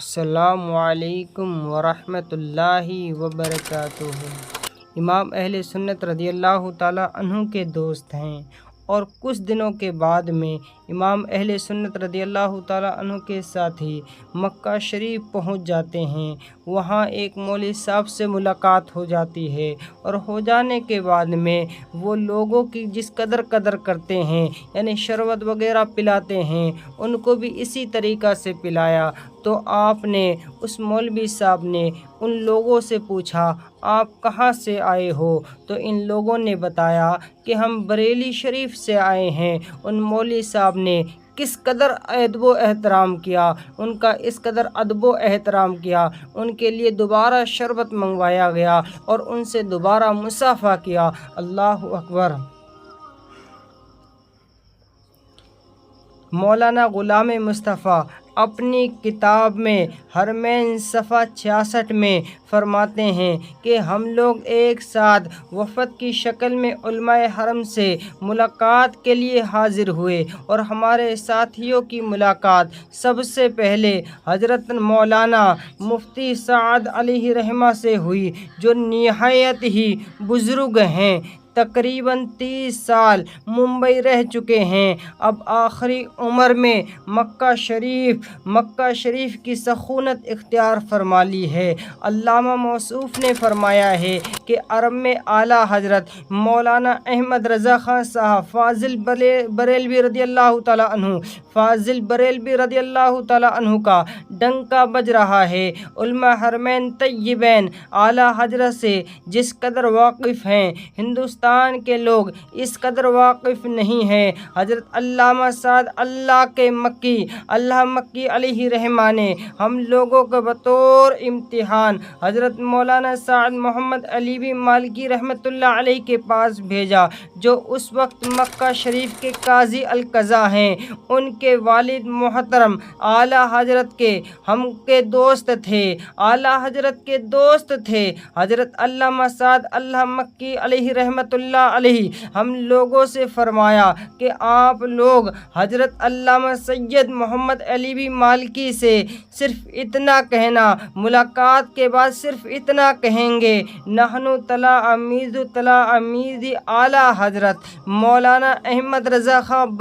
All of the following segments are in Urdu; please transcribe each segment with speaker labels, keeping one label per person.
Speaker 1: السلام علیکم ورحمۃ اللہ وبرکاتہ۔ امام اہل سنت رضی اللہ تعالیٰ عنہ کے دوست ہیں اور کچھ دنوں کے بعد میں امام اہل سنت رضی اللہ تعالیٰ عنہ کے ساتھی مکہ شریف پہنچ جاتے ہیں۔ وہاں ایک مولوی صاحب سے ملاقات ہو جاتی ہے اور ہو جانے کے بعد میں وہ لوگوں کی جس قدر کرتے ہیں، یعنی شربت وغیرہ پلاتے ہیں، ان کو بھی اسی طریقہ سے پلایا۔ تو آپ نے اس مولوی صاحب نے ان لوگوں سے پوچھا، آپ کہاں سے آئے ہو؟ تو ان لوگوں نے بتایا کہ ہم بریلی شریف سے آئے ہیں۔ ان مولوی صاحب نے کس قدر ادب و احترام کیا، ان کا اس قدر ادب و احترام کیا، ان کے لیے دوبارہ شربت منگوایا گیا اور ان سے دوبارہ مصافحہ کیا۔ اللہ اکبر۔ مولانا غلام مصطفیٰ اپنی کتاب میں حرمین صفحہ 66 میں فرماتے ہیں کہ ہم لوگ ایک ساتھ وفد کی شکل میں علماء حرم سے ملاقات کے لیے حاضر ہوئے اور ہمارے ساتھیوں کی ملاقات سب سے پہلے حضرت مولانا مفتی سعد علیہ رحمہ سے ہوئی، جو نہایت ہی بزرگ ہیں، تقریباً 30 سال ممبئی رہ چکے ہیں، اب آخری عمر میں مکہ شریف کی سکونت اختیار فرما لی ہے۔ علامہ موصوف نے فرمایا ہے کہ عرب میں اعلیٰ حضرت مولانا احمد رضا خان صاحب فاضل بریلوی رضی اللہ تعالیٰ عنہ کا ڈنکا بج رہا ہے۔ علماء حرمین طیبین اعلیٰ حضرت سے جس قدر واقف ہیں، ہندوستان کے لوگ اس قدر واقف نہیں ہیں۔ حضرت علامہ سعد اللہ مکی علیہ رحمہ نے ہم لوگوں کو بطور امتحان حضرت مولانا سعد محمد علیوی مالکی رحمۃ اللہ علیہ کے پاس بھیجا، جو اس وقت مکہ شریف کے قاضی القضاء ہیں۔ ان کے والد محترم اعلیٰ حضرت کے دوست تھے حضرت علامہ سعد اللہ مکی علیہ رحمۃ اللہ علیہ ہم لوگوں سے فرمایا کہ آپ لوگ حضرت علامہ سید محمد علیوی مالکی سے صرف اتنا کہنا، ملاقات کے بعد صرف اتنا کہیں گے، نحنو تلامید اعلیٰ حضرت مولانا احمد رضا خان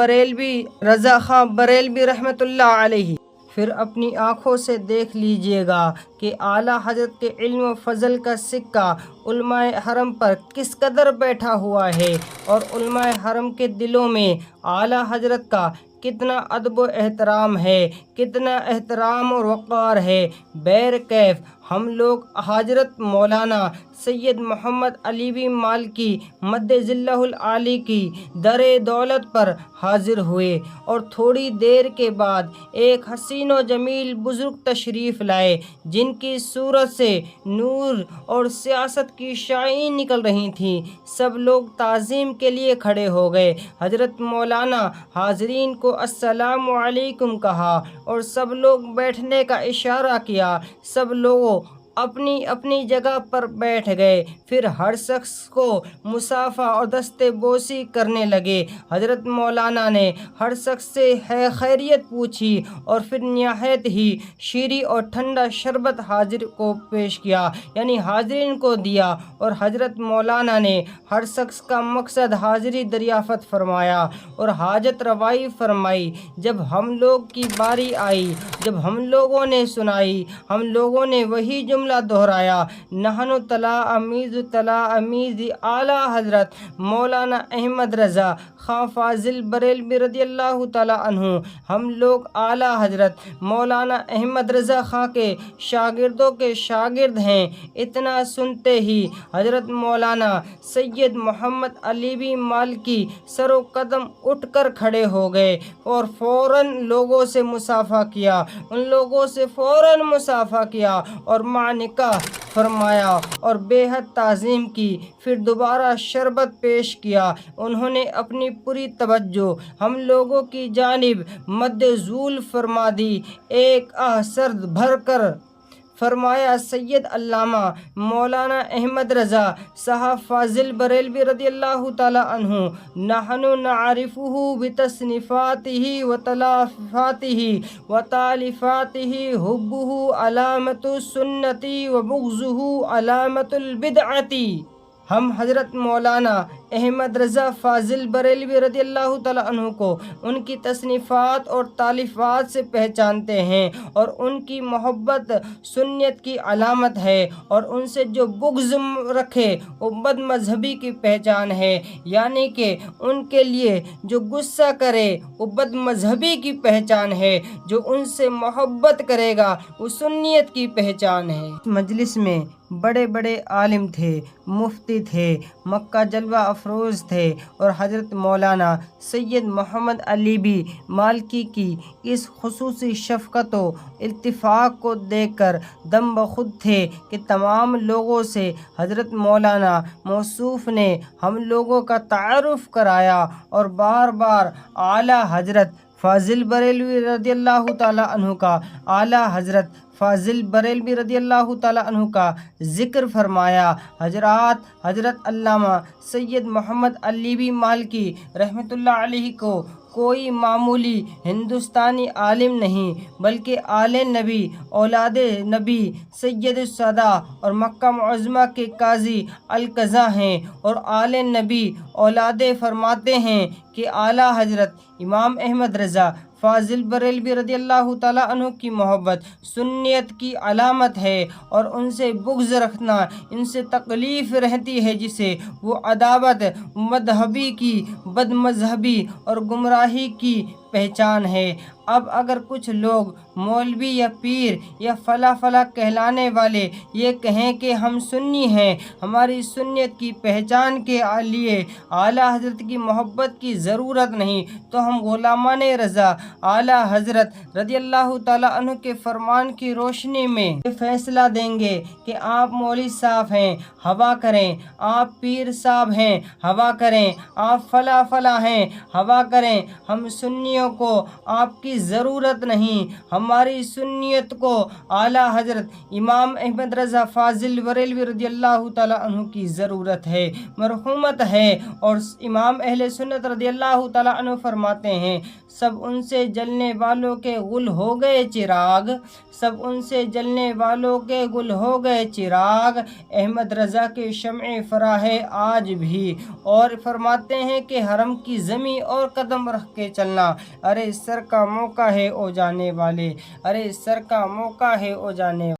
Speaker 1: بریلوی رحمۃ اللہ علیہ۔ پھر اپنی آنکھوں سے دیکھ لیجئے گا کہ اعلیٰ حضرت کے علم و فضل کا سکہ علماء حرم پر کس قدر بیٹھا ہوا ہے اور علماء حرم کے دلوں میں اعلیٰ حضرت کا کتنا ادب و احترام ہے، کتنا احترام اور وقار ہے۔ بیرکیف ہم لوگ حضرت مولانا سید محمد علیوی مالکی مد ظلہ العالی کی در دولت پر حاضر ہوئے اور تھوڑی دیر کے بعد ایک حسین و جمیل بزرگ تشریف لائے، جن کی صورت سے نور اور سیاست کی شعاعیں نکل رہی تھیں۔ سب لوگ تعظیم کے لیے کھڑے ہو گئے۔ حضرت مولانا حاضرین کو السلام علیکم کہا اور سب لوگ بیٹھنے کا اشارہ کیا۔ سب لوگ اپنی اپنی جگہ پر بیٹھ گئے، پھر ہر شخص کو مصافحہ اور دست بوسی کرنے لگے۔ حضرت مولانا نے ہر شخص سے خیریت پوچھی اور پھر نہایت ہی شیریں اور ٹھنڈا شربت حاضر کو پیش کیا، یعنی حاضرین کو دیا، اور حضرت مولانا نے ہر شخص کا مقصد حاضری دریافت فرمایا اور حاجت روائی فرمائی۔ جب ہم لوگ کی باری آئی، جب ہم لوگوں نے سنائی، ہم لوگوں نے وہی جملہ دہرایا، نحن تلامید اعلیٰ حضرت مولانا احمد رضا خان فاضل بریلوی رضی اللہ تعالیٰ عنہ، ہم لوگ اعلیٰ حضرت مولانا احمد رضا خان کے شاگردوں کے شاگرد ہیں۔ اتنا سنتے ہی حضرت مولانا سید محمد علیوی مالکی سر و قدم اٹھ کر کھڑے ہو گئے اور فوراً لوگوں سے مصافحہ کیا، اور معنقہ فرمایا اور بے حد تعظیم کی، پھر دوبارہ شربت پیش کیا۔ انہوں نے اپنی پوری توجہ ہم لوگوں کی جانب مبذول فرما دی۔ ایک آہ سرد بھر کر فرمایا سید علامہ مولانا احمد رضا صاحب فاضل بریلوی رضی اللہ تعالی عنہ نحن نعرفه بتصنیفاته وتلافاته وتالیفاته حبه علامت السنتی وبغضه علامت البدعتی۔ ہم حضرت مولانا احمد رضا فاضل بریلوی رضی اللہ تعالیٰ عنہ کو ان کی تصنیفات اور تالیفات سے پہچانتے ہیں، اور ان کی محبت سنت کی علامت ہے، اور ان سے جو بغض رکھے وہ بد مذہبی کی پہچان ہے، یعنی کہ ان کے لیے جو غصہ کرے وہ بد مذہبی کی پہچان ہے، جو ان سے محبت کرے گا وہ سنیت کی پہچان ہے۔ مجلس میں بڑے بڑے عالم تھے، مفتی تھے، مکہ جلوہ افروز تھے، اور حضرت مولانا سید محمد علی بھی مالکی کی اس خصوصی شفقت و اتفاق کو دیکھ کر دم بخود تھے کہ تمام لوگوں سے حضرت مولانا موصوف نے ہم لوگوں کا تعارف کرایا، اور بار بار اعلیٰ حضرت فاضل بریلوی رضی اللہ تعالیٰ عنہ کا اعلیٰ حضرت فاضل بریلوی رضی اللہ تعالیٰ عنہ کا ذکر فرمایا۔ حضرت علامہ سید محمد علی مالکی رحمۃ اللہ علیہ کو کوئی معمولی ہندوستانی عالم نہیں، بلکہ آل نبی، اولاد نبی، سید السادہ اور مکہ معظمہ کے قاضی القضاء ہیں، اور آل نبی اولاد فرماتے ہیں کہ اعلیٰ حضرت امام احمد رضا فاضل بریلوی رضی اللہ تعالیٰ عنہ کی محبت سنیت کی علامت ہے، اور ان سے بغض رکھنا، ان سے تکلیف رہتی ہے جسے وہ عداوت مذہبی کی، بد مذہبی اور گمراہی کی پہچان ہے۔ اب اگر کچھ لوگ مولوی یا پیر یا فلاں فلاں کہلانے والے یہ کہیں کہ ہم سنی ہیں، ہماری سنیت کی پہچان کے لیے اعلیٰ حضرت کی محبت کی ضرورت نہیں، تو ہم غلامان رضا اعلیٰ حضرت رضی اللہ تعالیٰ عنہ کے فرمان کی روشنی میں یہ فیصلہ دیں گے کہ آپ مولوی صاحب ہیں، ہوا کریں، آپ پیر صاحب ہیں، ہوا کریں، آپ فلاں فلاں ہیں، ہوا کریں، ہم سنیوں کو آپ کی ضرورت نہیں، ہماری سنیت کو اعلیٰ حضرت امام احمد رضا فاضل بریلوی رضی اللہ تعالیٰ عنہ کی ضرورت ہے، مرحومت ہے۔ اور امام اہل سنت رضی اللہ تعالیٰ عنہ فرماتے ہیں سب ان سے جلنے والوں کے گل ہو گئے چراغ، سب ان سے جلنے والوں کے گل ہو گئے چراغ، احمد رضا کے شمع فراہ آج بھی۔ اور فرماتے ہیں کہ حرم کی زمین اور قدم رکھ کے چلنا، ارے سر کا موقع ہے او جانے والے، ارے سر کا موقع ہے او جانے والے۔